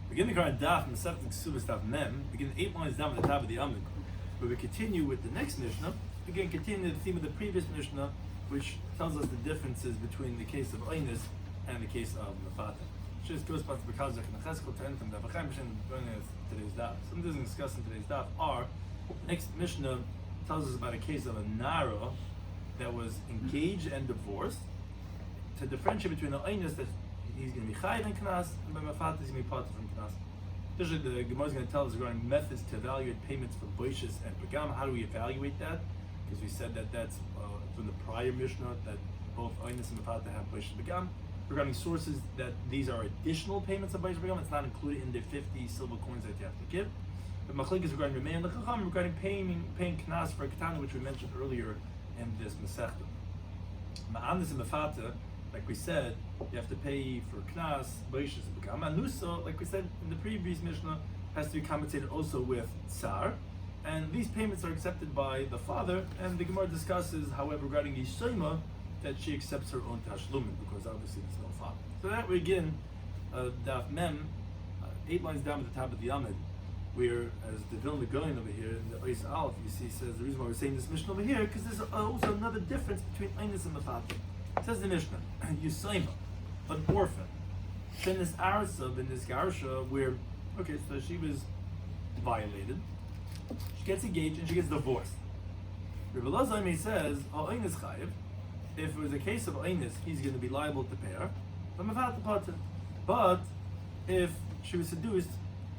Beginning the current Daf, Mesech Kesuvos Daf Mem, begin 8 lines down at the top of the Amud, where we continue with the next Mishnah. Again, continue the theme of the previous Mishnah, which tells us the differences between the case of Oinus and the case of Mefata. Just goes back to because of Necheskel to Entam Daf. Today's Daf. Some things discussed in today's Daf are next Mishnah tells us about a case of a Nara that was engaged and divorced. To differentiate between the Oinus that he's going to be chayiv in knas, and by Mefata he's going to be parted from knas. Usually the Gemara is going to tell us regarding methods to evaluate payments for boishes and begam. How do we evaluate that? Because we said that that's from the prior Mishnah that both Oinus and Mefata have boishes and begam. Regarding sources that these are additional payments of boishes and begam, it's not included in the 50 silver coins that you have to give. But Machlik is regarding Remei and the Chacham, regarding paying knas for a katana, which we mentioned earlier in this Masechta. Ma'anis and Mefata, like we said, you have to pay for knas, boishes, and begam. Anusa, like we said in the previous Mishnah, has to be compensated also with tsar. And these payments are accepted by the father, and the Gemara discusses, however, regarding Yishaima, that she accepts her own tashlumin, because obviously there's no father. So that we begin Daf Mem, 8 lines down at the top of the Amud, where, as the Vilna Gaon over here, in the Ois Aleph, you see, says the reason why we're saying this Mishnah over here, because there's also another difference between Oinus and Mefata. It says the Mishnah, Yusaima, an orphan, then this Arsav and this Garsha, where, okay, so she was violated, she gets engaged and she gets divorced. Rabbi Shloimy says, Oinus chayiv, if it was a case of Oinus, he's going to be liable to pay her, but Mefata pater. But if she was seduced,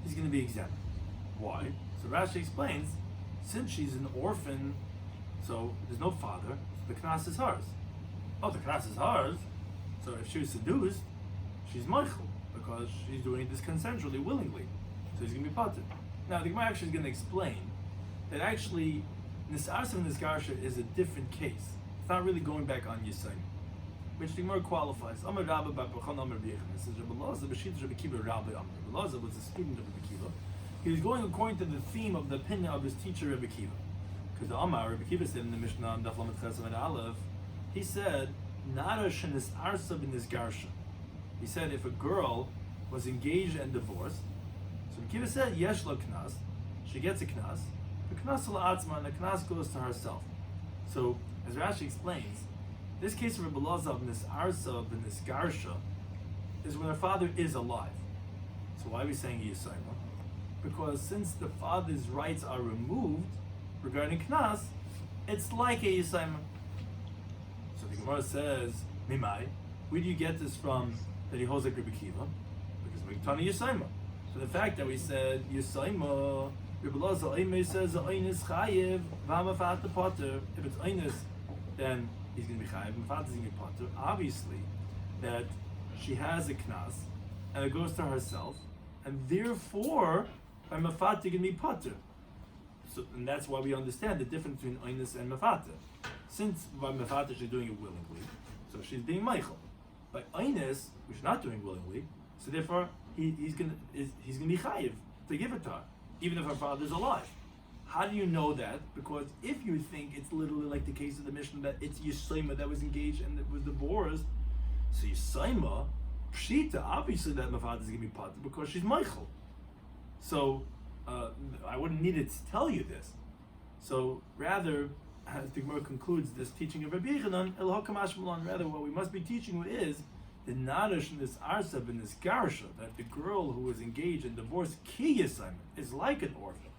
he's going to be exempt. Why? So Rashi explains, since she's an orphan, so there's no father, the knas is hers. Oh, the knas is hers, so if she was seduced, she's meichel, because she's doing this consensually, willingly. So he's going to be pater. Now, the Gemara actually is going to explain that actually, Nisarsa and Nisgarsha is a different case. It's not really going back on Yisayim, which the Gemara qualifies. Amar Rabba B'Bachon Amar B'Yechon. This is Rabbi Loza, B'Shit Rabbi Kiva Rabbi Amar. Rabbi Loza was a student of Rabbi Kiva. He was going according to the theme of the opinion of his teacher Rabbi Kiva. Because the Amar, Rabbi Kiva said in the Mishnah on Daf Lamed Ches Amud Aleph, he said, Nara shenis arsa b'nisgarsha. He said if a girl was engaged and divorced, so Rabbi Kiva said, Yesh lo knas, she gets a knas, the knas la'atzma, and the knas goes to herself. So, as Rashi explains, this case of Rabbi Loza of this arsa b'nisgarsha is when her father is alive. So why are we saying Yisayma? Because since the father's rights are removed regarding knas, it's like a Yisayma. So the Gemara says, Mimai, where do you get this from that he holds like Rabbi Kiva? Because we're talking Yisayma. So the fact that we said Yisayma, Rabbi Loza Oimei says Oinus chayiv v'hamafata pater. If it's Oinus, then he's going to be chayiv, and Mefata is going to be pater. Obviously, that she has a knas, and it goes to herself, and therefore, by Mefata going to be pater. So, and that's why we understand the difference between Oinus and Mefata. Since by Mefata she's doing it willingly, so she's being Michael. By Oinus, which is not doing willingly, so therefore he's gonna be chayiv to give it to her, even if her father's alive. How do you know that? Because if you think it's literally like the case of the Mishnah that it's Yisayma that was engaged and that was divorced, so Yisayma, Pshita, obviously that Mefata is going to be pater because she's Michael. So I wouldn't need it to tell you this. So rather, as the Gemara concludes this teaching of Rabbi Yechanan, rather what we must be teaching is the Nadash and this Arsav and this Garsha, that the girl who is engaged and divorced, Ki Yisayim, is like an orphan,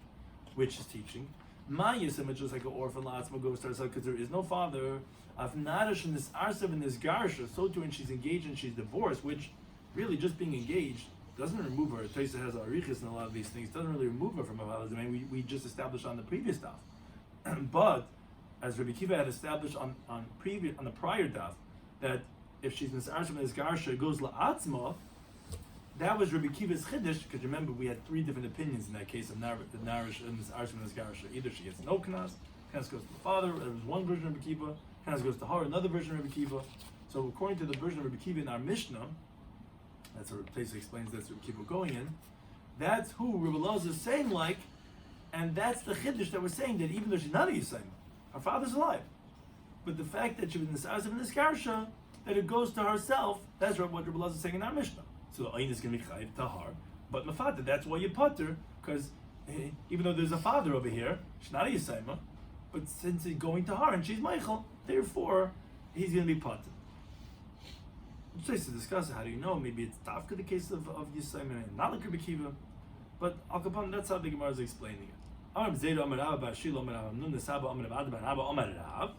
which is teaching. Ma Yisayim, which is like an orphan, La'atzma goes to herself because there is no father. Of Nadash and this Arsav and this Garsha, so too when she's engaged and she's divorced, which really just being engaged doesn't remove her. Taisa has arichis and a lot of these things, doesn't really remove her from a father's domain. We just established on the previous daf. But as Rabbi Kiva had established on the prior daf, that if she's Nisarsa and Nisgarsha goes la'atzma, that was Rabbi Kiva's chiddush, because remember we had 3 different opinions in that case of Narish and Nisarsa and Nisgarsha. Either she gets no knas goes to the father, there was one version of Rabbi Kiva, knas goes to her, another version of Rabbi Kiva. So according to the version of Rabbi Kiva in our Mishnah, that's what Taisa explains that's Rabbi Kiva going in, that's who Rabbi Loza is saying like, and that's the chiddush that we're saying that even though she's not a Yisayim, her father's alive. But the fact that she was in this Arsav and this Garsha, that it goes to herself, that's what Rabbi Loza is saying in our Mishnah. So the Ayin is going to be chayiv to her, But mafata, that's why you putter, because even though there's a father over here, she's not a Yisayma, but since he's going to her and she's Michael, therefore he's going to be putter. It's nice to discuss it. How do you know? Maybe it's Tafka, the case of Yisayma, and not like Rabbi Kiva. But Al Kapon, that's how the Gemara is explaining it. Amar Zayda Amar Rav Bar Shila Amar Rav Nun Nesaba Amar Rav Adba Rabba Amar Rav.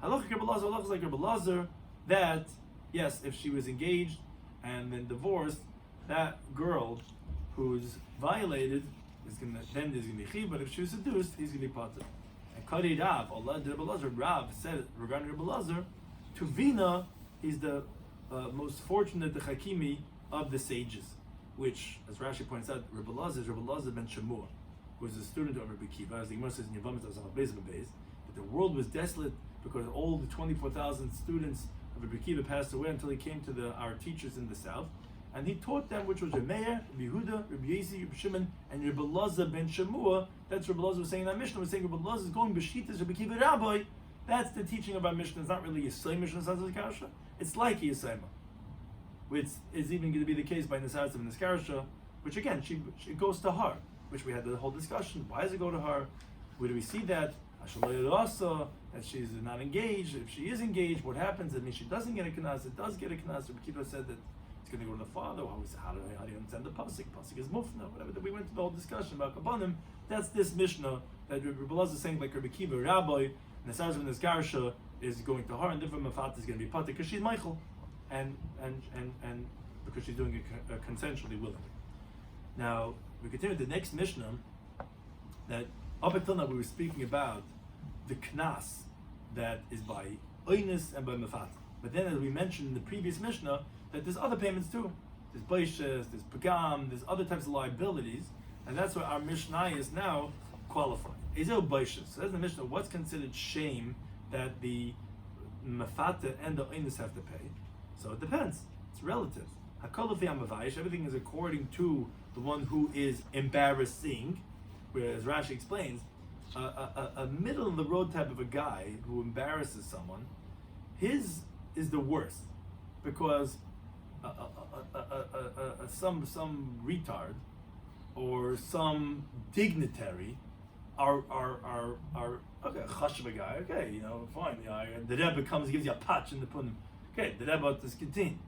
Halacha Rabbi Lazar, halacha like Rabbi Lazar, that yes, if she was engaged and then divorced, that girl who's violated is gonna be chiv, but if she was seduced, he's gonna be pater. And Kari Rav, Allah Rabbi Lazar, Rav said regarding Rabbi Lazar, Tuvina, he's the most fortunate, the Hakimi of the sages, which, as Rashi points out, Rabbi Lazar is Rabbi Lazar ben Shemua, who was a student of Rabbi Kiva, as the Gemara says in Yevamot that the world was desolate because all the 24,000 students of Rabbi Kiva passed away until he came to our teachers in the south, and he taught them, which was Meir, Rabbi Yehuda, Rabbi Yezi, Rabbi Shimon, and Rabbi Lazar ben Shemua. That's Rabbi Lazar was saying in that Mishnah, was saying Rabbi Lazar is going b'shitas Rabbi Kiva Rabbi. That's the teaching of our Mishnah. It's not really a Yisrael Mishnah, Kasha. It's like a Yisrael, which is even going to be the case by Nesartzav and Neskarasha, which again, she goes to her, which we had the whole discussion. Why does it go to her? Where do we see that? That she's not engaged. If she is engaged, what happens? That means she doesn't get a knas. It does get a knas. Rabbi Kiva said that it's going to go to the father. How do you understand the pasuk? Pasuk is mufna. Whatever. We went to the whole discussion about kabbanim. That's this Mishnah that Rabbi Lazar is saying like Rabbi Kiva, Rabbi, Nesarzav and Nesgarsha is going to her, and different mafat is going to be pater because she's Michael, and because she's doing it consensually, willingly. Now we continue with the next Mishnah. That up until now we were speaking about the knas that is by oinus and by mafat. But then, as we mentioned in the previous Mishnah, that there's other payments too. There's baishes, there's pagam, there's other types of liabilities, and that's what our Mishnah is now qualifying. Ezel baishes. So that's the Mishnah. What's considered shame that the mafata and the oinus have to pay? So it depends. It's relative. Hakol lefi hamavayish. Everything is according to the one who is embarrassing. Whereas Rashi explains, a middle of the road type of a guy who embarrasses someone, his is the worst, because some retard or some dignitary are okay, chash of a guy, okay, fine, the Rebbe comes and gives you a patch in the punim, okay, the Rebbe is getting,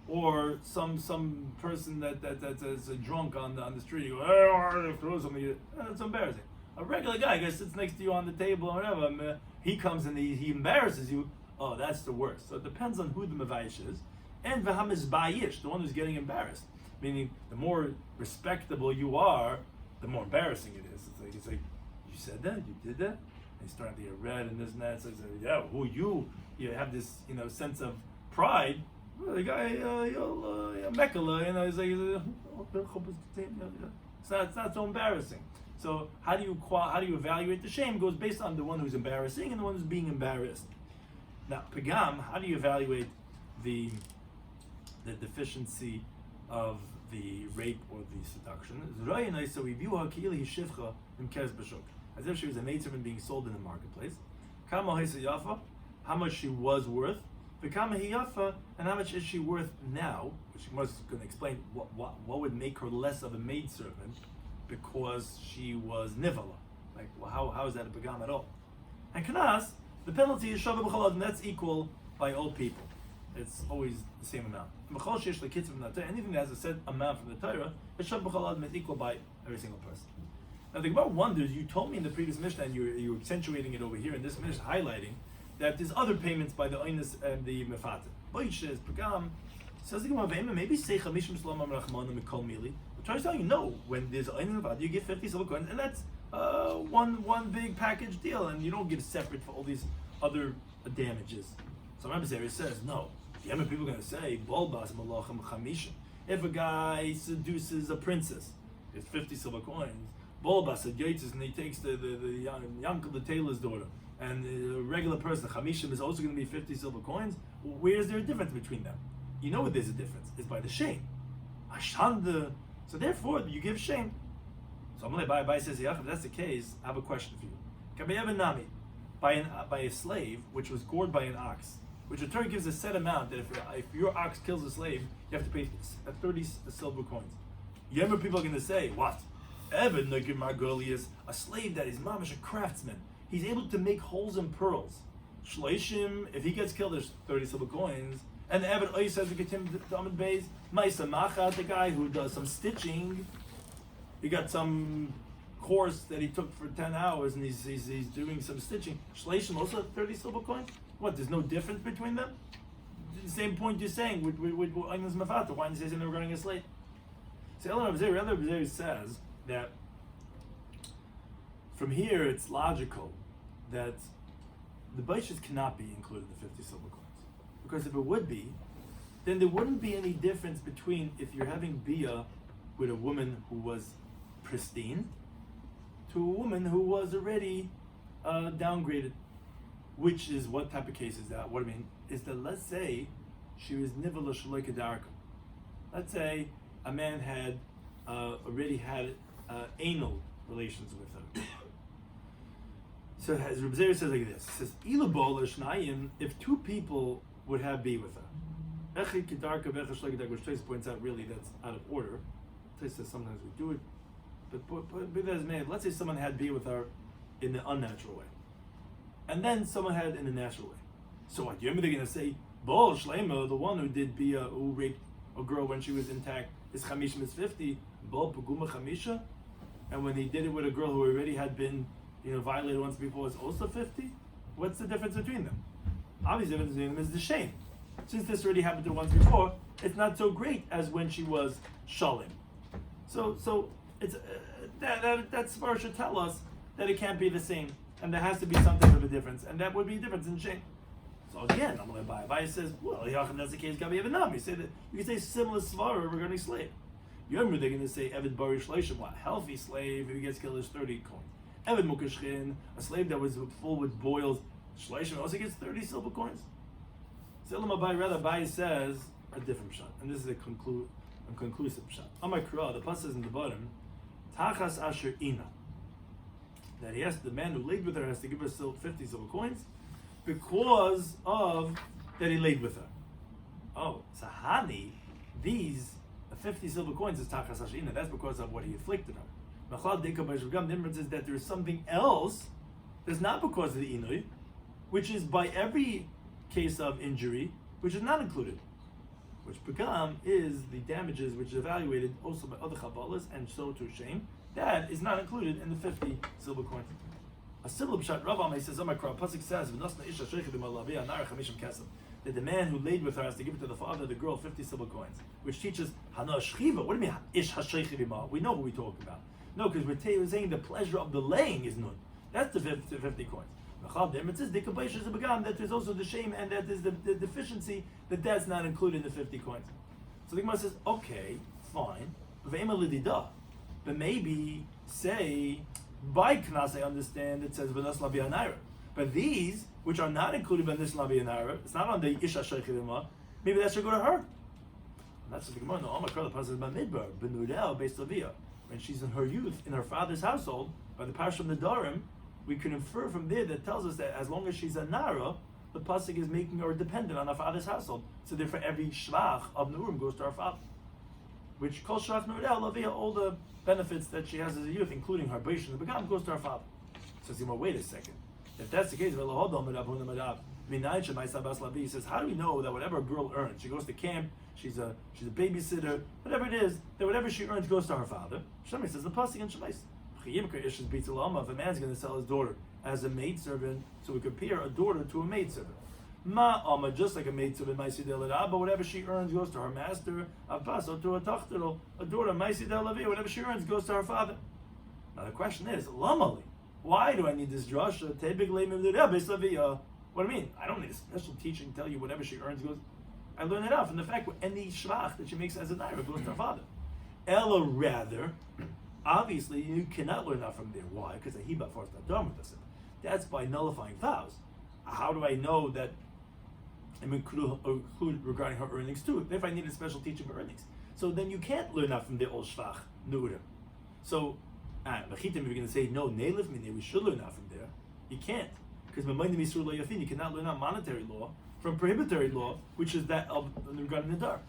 or some person that's a drunk on the street, you go, throw something, it's embarrassing. A regular guy sits next to you on the table or whatever, he comes and he embarrasses you, oh, that's the worst. So it depends on who the mavayish is, and v'ham is bayish, the one who's getting embarrassed. Meaning, the more respectable you are, the more embarrassing it is. It's like, you said that, you did that, and he's starting to get red and this and that. So yeah, who you have this sense of pride. The guy, Mekala, he's like, it's not so embarrassing. So how do you evaluate the shame? It goes based on the one who's embarrassing and the one who's being embarrassed. Now, pagam, how do you evaluate the deficiency of the rape or the seduction? So we view her as if she was a maidservant being sold in the marketplace. How much she was worth. And how much is she worth now? Which she was going to explain what would make her less of a maidservant, because she was nivala. Like, well, how is that a pagam at all? And knas, the penalty is shava b'cholad, and that's equal by all people. It's always the same amount. Anything that has a set amount from the Torah, it's shava b'cholad, and it's equal by every single person. Now the Gemara wonders, you told me in the previous Mishnah, and you're accentuating it over here in this Mishnah, highlighting that there's other payments by the oinus and the mefata. Boishes, pagam, says the Gemara, maybe seicha mishum shlom amrachmanu mikol mili. I'm trying to tell you, no, when there's oinus mefata, you get 50 silver coins, and that's one big package deal, and you don't give separate for all these other damages. So Rabbi Zeri says, no. The other people are going to say, bolbas malachim chamishim. If a guy seduces a princess, it's 50 silver coins. Bolbas yotzes, and he takes the Yankel, the tailor's daughter, and a regular person, chamishim, is also going to be 50 silver coins. Well, where is there a difference between them? You know what there's a difference. It's by the shame. Ashanda. So therefore, you give shame. So Amalei says, if that's the case, I have a question for you. By a slave, which was gored by an ox, which in turn gives a set amount that if your ox kills a slave, you have to pay 30 silver coins. Younger people are going to say, what? Evan Nagir Margolius, a slave that is mamish, a craftsman. He's able to make holes in pearls. Shleishim, if he gets killed, there's 30 silver coins. And the Evan Oy says, Amid Beis, Maisa Macha, the guy who does some stitching, he got some course that he took for 10 hours and he's doing some stitching. Shleishim also 30 silver coins? What, there's no difference between them? The same point you're saying with Agnes Mafata. Why didn't you say something regarding a slave? So Elon Abzeri says that from here it's logical that the baishas cannot be included in the 50 silver coins. Because if it would be, then there wouldn't be any difference between if you're having bia with a woman who was pristine to a woman who was already downgraded. Which is, what type of case is that? What I mean is that, let's say she was nivala shaloi kedarka. Let's say a man had already had anal relations with her. So as Rabbi Zera says like this, he says, Ila bola shnayim, if two people would have be with her. Echid kedarka v'echad shaloi kedarka, which Tais points out really that's out of order. Tais says sometimes we do it, but let's say someone had be with her in the unnatural way. And then someone had it in a natural way. So what? You're going to say, Baal Shleima, the one who did who raped a girl when she was intact, is Chamishim is 50, Baal Puguma Chamisha, and when he did it with a girl who already had been, violated once before, is also 50? What's the difference between them? Obviously, the difference between them is the shame. Since this already happened to her once before, it's not so great as when she was Shalim. So it's that Svar should tell us that it can't be the same. And there has to be some type of a difference, and that would be a difference in shame. So again, I'm going to buy. Abai says, well, that's the case. Gabi Evanam. You say that you can say similar svara regarding slave. Yomri, they're going to say Evid Bari Shleishim. What healthy slave? If he gets killed, is 30 coins. Evid Mukashchin, a slave that was full with boils. Shleishim also gets 30 silver coins. Selam Abai, rather Abai says a different shot, and this is a conclusive shot. Amar Kra, the plus says in the bottom, Tachas Asher Ina. That the man who laid with her has to give her 50 silver coins because of that he laid with her. Oh, Sahani, these 50 silver coins is Tachas Hashina. That's because of what he afflicted her. The difference is that there is something else that's not because of the Inui, which is by every case of injury, which is not included. Which Pagam is the damages which is evaluated also by other Chavalas and so to shame. That is not included in the 50 silver coins. A similar pshat, Rav Amay says, Pasuk says, that the man who laid with her has to give it to the father of the girl 50 silver coins, which teaches Hana Shchiva. What do you mean, Ish HaSheichid? We know what we're talking about. No, because we're saying the pleasure of the laying is Nun. That's the 50 coins. It says that there's also the shame and that there's the deficiency that's not included in the 50 coins. So the Gemara says, okay, fine. But maybe say by Knas I understand it says V'nas Labi Anaira. But these, which are not included by this Labi Anaira, it's not on the Isha Sheichidima, maybe that should go to her. And that's what the Gemara, no, Omakar, the pasuk about Midbar, Benudel, based Lavia. When she's in her youth, in her father's household, by the Parsha of Nedarim, we can infer from there that tells us that as long as she's a Nara, the pasuk is making her dependent on her father's household. So therefore every shvach of Nurim goes to her father. Which Kol Shvach Nudel, Lavia, all the benefits that she has as a youth, including her Beish and the Begam, goes to her father. So wait a second. If that's the case, he says, how do we know that whatever a girl earns, she goes to camp, she's a babysitter, whatever it is, that whatever she earns goes to her father? Shlomi says the pasuk in Shemais. If a man's going to sell his daughter as a maidservant, so we compare a daughter to a maidservant. Just like a maidservant, but whatever she earns goes to her master, or to a tachtel, a daughter, whatever she earns goes to her father. Now the question is, Lamali, why do I need this drasha? What do I mean? I don't need a special teaching to tell you whatever she earns goes. I learn it out from the fact that any shvach that she makes as a naira goes to her father. Ella rather, obviously you cannot learn that from there. Why? Because a hiba forced that done with us. That's by nullifying vows. How do I know that I'm include regarding her earnings too? If I need a special teaching for earnings, so then you can't learn that from the old shvach nurim. So, if you're going to say no, neilif minir, we should learn that from there. You can't, because you cannot learn out monetary law from prohibitory law, which is that of regarding the dar.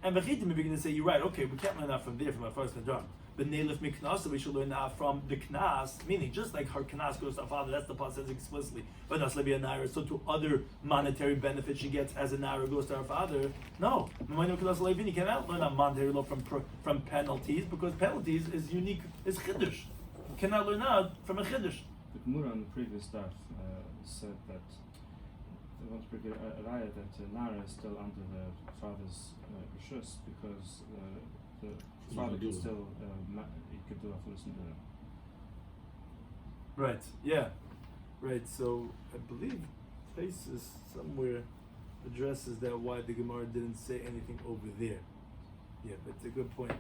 And Vechitim, we begin to say, you're right, okay, we can't learn that from there, from our first Nadar. But Neilif Miknasa, we should learn that from the Knas, meaning just like her Knas goes to her father, that's the part says explicitly. But Naslebi a Naira, so to other monetary benefits she gets as a Naira goes to her father. No. You cannot learn a monetary law from penalties, because penalties is unique, is Chiddush. You cannot learn that from a Chiddush. The Gemara on the previous Daf said that they want to bring a raya that Nara is still under the father's rishus because the father can still he could do a full Nara. Right. Yeah. Right. So I believe places somewhere addresses that why the Gemara didn't say anything over there. Yeah, but it's a good point.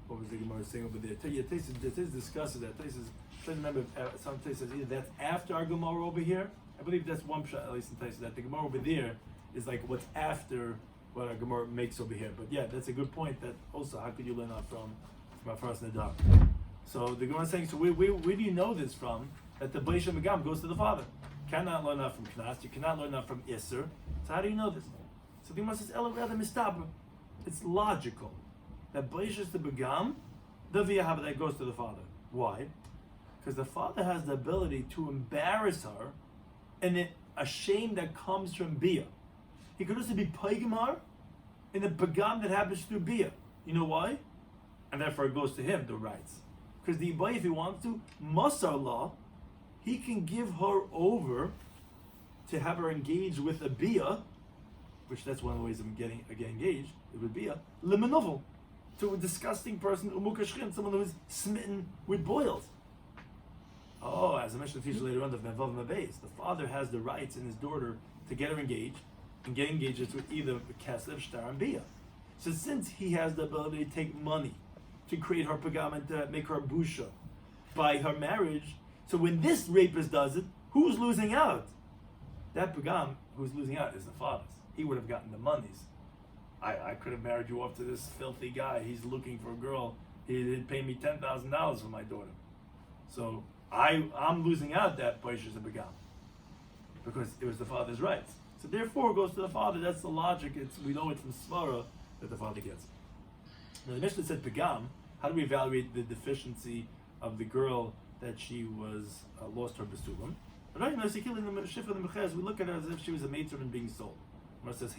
What was the Gemara saying over there? Taisus discusses that. Taisus, I don't remember if some Taisus says either that's after our Gemara over here. I believe that's one shot at least in Taisus, that the Gemara over there is like what's after what our Gemara makes over here. But yeah, that's a good point. That also, how could you learn that from our first Nadar? So the Gemara is saying, so where do you know this from? That the Beisha Megam goes to the father. You cannot learn that from Knas. You cannot learn that from Isser. So how do you know this? So the Gemara says, Ela rather Mistabra. It's logical that Beisha the Begam, the Viyahaba, that goes to the father. Why? Because the father has the ability to embarrass her, and a shame that comes from Bia. He could also be Paigamar in the Begam that happens through Bia. You know why? And therefore it goes to him, the rights. Because the Ibai, if he wants to, Masar law, he can give her over to have her engaged with a Bia, which that's one of the ways of getting engaged, it would be a Limanovel, to a disgusting person, someone who is smitten with boils. Oh, as I mentioned teacher later on, the father has the rights in his daughter to get her engaged, and get engaged with either Kesef, Shtar, and Bia. So since he has the ability to take money, to create her pagam and to make her busha by her marriage, so when this rapist does it, who's losing out? That pagam who's losing out is the father's. He would have gotten the monies. I could have married you off to this filthy guy. He's looking for a girl. He'd pay me $10,000 for my daughter. So I'm losing out that Paishas and Begam because it was the father's rights. So therefore it goes to the father. That's the logic. We know it's from Svara that the father gets. Now the Mishnah said Begam. How do we evaluate the deficiency of the girl that she was lost her besulim? Right now, we look at her as if she was a maidservant being sold. It says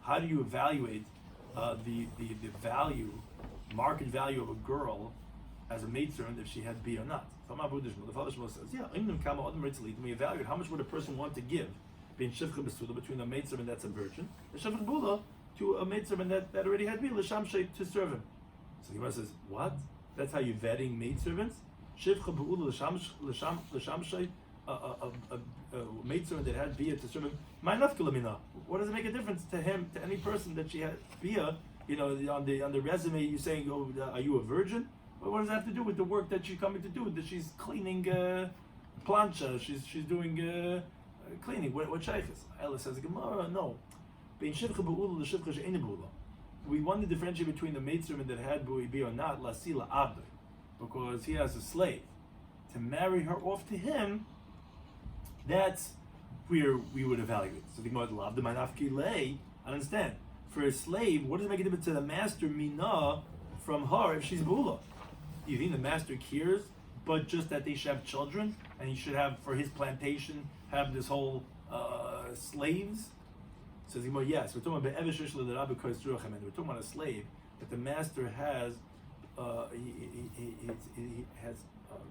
how do you evaluate the value, market value of a girl as a maidservant if she had B or not? The Father Shmuel says, yeah, we evaluate how much would a person want to give between a maidservant that's a virgin and to a maidservant that already had B to serve him. So the Gemara says, what? That's how you're vetting maidservants? A maidservant that had bia to serve him. What does it make a difference to him, to any person that she had bia? You know, on the resume you're saying, oh, are you a virgin? Well, what does that have to do with the work that she's coming to do? That she's cleaning plancha, she's doing cleaning. What shaykhs? Ella says, Gemara, no. We want to differentiate between the maidservant that had bia or not, lasila abd, because he has a slave. To marry her off to him, that's where we would evaluate. So the Gemara love the manafki lay. I understand. For a slave, what does it make a difference to the master mina from her if she's bula? You think the master cares, but just that they should have children, and he should have for his plantation have this whole slaves? So the Gemara, yes, we're talking about we're talking about a slave that the master has. He has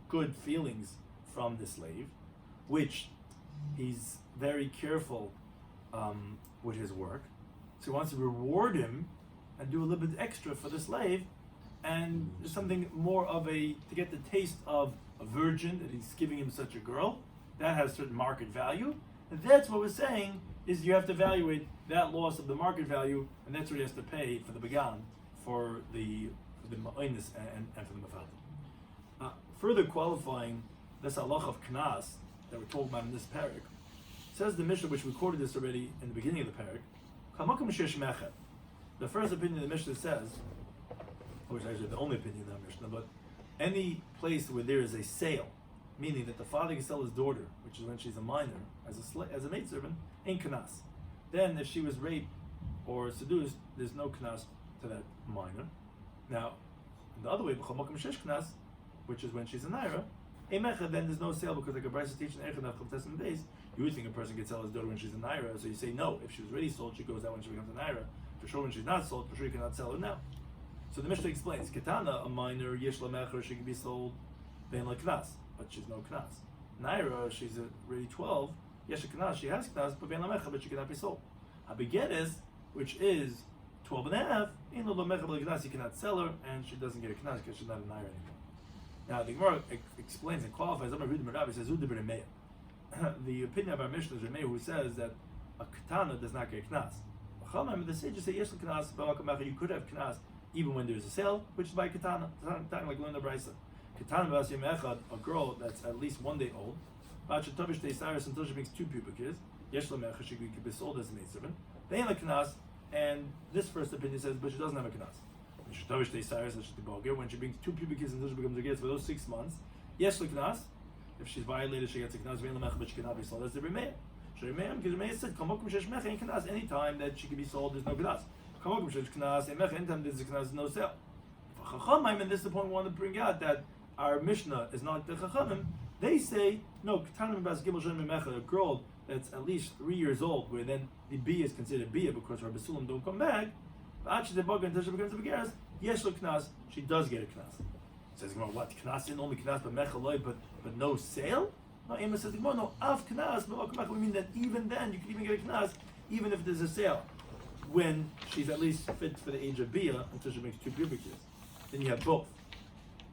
good feelings from the slave, which he's very careful with his work. So he wants to reward him and do a little bit extra for the slave, and there's something more of to get the taste of a virgin that he's giving him such a girl. That has certain market value. And that's what we're saying is you have to evaluate that loss of the market value, and that's what he has to pay for the began, for the ma'onis and for the mafat. Further qualifying this halach of knas that we're talking about in this parak, says the Mishnah, which we quoted this already in the beginning of the parak. The first opinion of the Mishnah says, which is actually the only opinion of the Mishnah, but any place where there is a sale, meaning that the father can sell his daughter, which is when she's a minor, as a maidservant, in knas. Then if she was raped or seduced, there's no knas to that minor. Now, the other way, which is when she's a naira, then there's no sale because like a Bryce is teaching days. You would think a person could sell his daughter when she's a naira, so you say no. If she was already sold, she goes out when she becomes a naira. For sure, when she's not sold, for sure you cannot sell her now. So the Mishnah explains, Ketana, a minor, yesh lamecher, she can be sold, then like knas, but she's no knas. Naira, she's already 12, yesh knas, she has knas, but ben lamecher, but she cannot be sold. Habigeres, which is 12 and a half, in the lamecher knas, you cannot sell her, and she doesn't get a knas because she's not a naira anymore. Now the Gemara explains and qualifies. I'm reading Rabbi says the opinion of our Mishnah is Remeir, who says that a katana does not get knas. The sages say yes, knas, you could have knas even when there's a sale, which is by katana. It's not like learn the brisa. Katana a girl that's at least 1 day old, until she makes 2 pubic years. Yesh lamecha, she could be sold as a maidservant. They ain't like knas, and this first opinion says, but she doesn't have a knas. When she brings 2 pubic years until she becomes a get for those 6 months, yes, knas. If she's violated, she gets a knas, but she cannot be sold. That's the Remeir. Because Remeir said, any time that she can be sold, there's no knas. Anytime there's a knas, no sale. For Chachamim, and this is the point we want to bring out, that our Mishnah is not the Chachamim. They say, no, a girl that's at least 3 years old, where then the bia is considered bia because her besulim don't come back. Until she becomes a begeres, yesh knas, she does get a knas. Says what knas in only knas but mechaloi but no sale? No, Emma says no av knas but we mean that even then you can even get a knas even if there's a sale when she's at least fit for the age of bia until she makes 2 pubic years. Then you have both,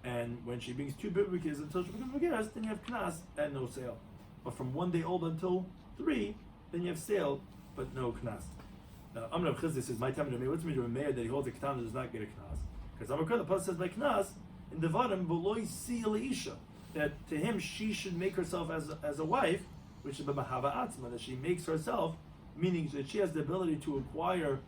and when she brings 2 pubic years until she becomes a begeres, then you have knas and no sale. But from 1 day old until 3, then you have sale but no knas. Now, Amr Rav Chizda says, my time to me, what's the Meir that he holds a katana does not get a knas? Because Amr the Pasuk says by knas, in the Varim, v'loi si leisha, that to him she should make herself as a wife, which is b'mahava atzma, that she makes herself, meaning that she has the ability to acquire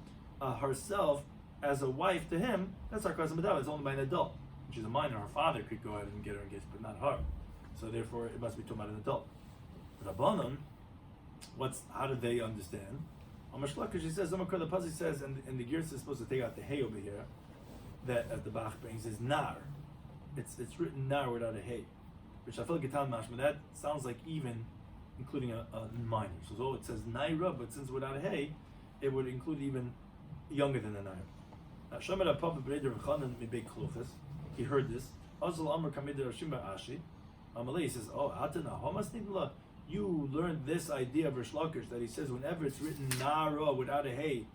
herself as a wife to him. That's our cousin Madav. It's only by an adult. When she's a minor, her father could go ahead and get her engaged, but not her. So therefore, it must be talking about an adult. Rabbanon, how do they understand? She says, the Pasuk says, and the Gersa is supposed to take out the hay over here, that as the Bach brings, is nar. It's written nar without a hay, which I feel like Gatan Mashma, that sounds like even including a minor. So it says naira, but since without a hay, it would include even younger than a naira. Now, Shomer Papa Breder Chanan Mibek Kluchas, he heard this. Azal Amr Kamid Rashim Ashi. Amalei says, oh, Atana Hamas Nidla. You learned this idea of Rish Lakish that he says whenever it's written nara without a hay,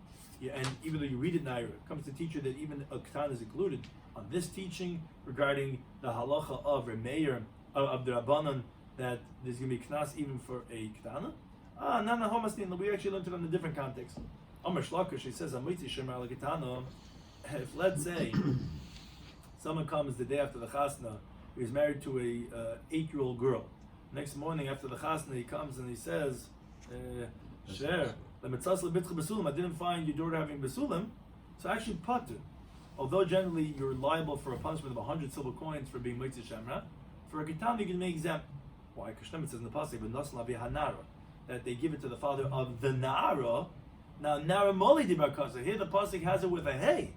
and even though you read it naira, it comes to teach you that even a katan is included. On this teaching regarding the halacha of Remeir of the Rabbanan, that there's going to be knas even for a ketana. Nana homasnin. We actually learned it in a different context. Amar Shlakish, he says, "Amitzi shemer al ketana." If let's say someone comes the day after the chasna, he's married to a 8-year-old girl. Next morning after the chasna, he comes and he says, "Sher, I didn't find your daughter having besulim." So actually, patur. Although generally you're liable for a punishment of 100 silver coins for being mitzi shemra, for a ketana you can make exempt. Why? Because it says in the pasuk, that they give it to the father of the nara. Now nara moli dibakasa. Here the pasuk has it with a hay.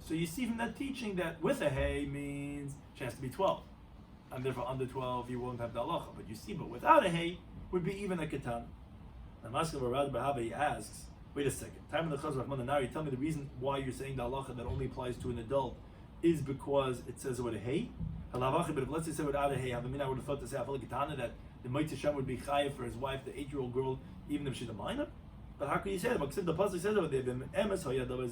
So you see from that teaching that with a hay means she has to be 12, and therefore under 12 you won't have the halacha. But you see, but without a hay would be even a ketana. Now Maskal Barad Bahaba, he asks, wait a second. Time of the Chazar Rahman Nari, tell me the reason why you're saying the halacha that only applies to an adult is because it says with a hay. But if let's say without a hay, I would have thought to say that the Mitzvah Shem would be chayav for his wife, the 8-year-old girl, even if she's a minor. But how can you say that? Because the pasuk says over there,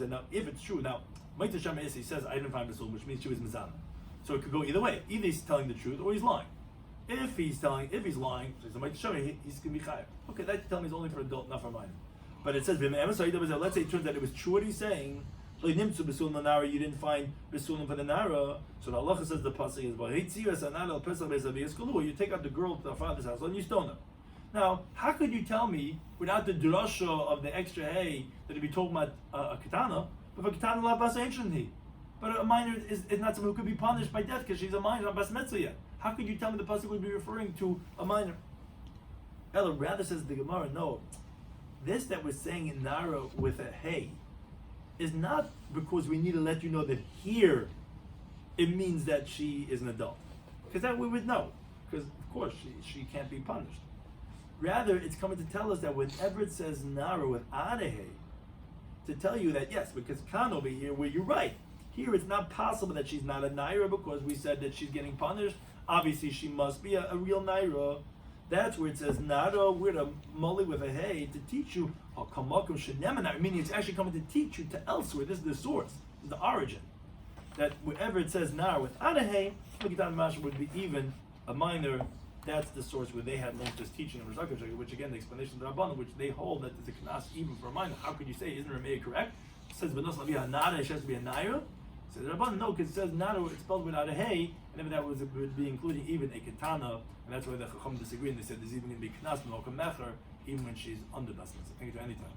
now if it's true, now Mitzvah Shem he says I didn't find Besul, which means she was mizana. So it could go either way. Either he's telling the truth or he's lying. If he's lying, so he's a Mitzvah Shem, he's going to be chayav. Okay, that tell me is only for adult, not for minor. But it says, let's say it turns out it was true what he's saying. You didn't find besulim for the nara. So the halacha says the pasuk is, you take out the girl to the father's house and you stone her. Now, how could you tell me without the drasha of the extra hay that it'd be talking about a katana? But for katana la bas ancient he. But a minor is not someone who could be punished by death because she's a minor, not bas mitzvah yet. How could you tell me the pasuk would be referring to a minor? Ella rather says the Gemara, no. This that we're saying in Nara with a hay, is not because we need to let you know that here it means that she is an adult. Because that we would know. Because of course she can't be punished. Rather, it's coming to tell us that whenever it says nara with adehe, to tell you that yes, because Khan over here, where you're right. Here it's not possible that she's not a naira because we said that she's getting punished. Obviously she must be a real naira. That's where it says nara with a moli with a hey to teach you meaning it's actually coming to teach you to elsewhere. This is the source, this is the origin. That wherever it says nara without a hey, would be even a minor. That's the source where they had learned this teaching of Rosh Hashanah, which again the explanation of the Rabbanan, which they hold that there's a knas even for a minor. How could you say isn't Rameh correct? It says but not a nara, it has to be a naira. So the Rabbanan no, because it says nara it's spelled without a hey, and if that would be including even a katana, and that's why the Chacham disagree and they said there's even going to be knas no mecher even when she's under basmas. I think it's any time.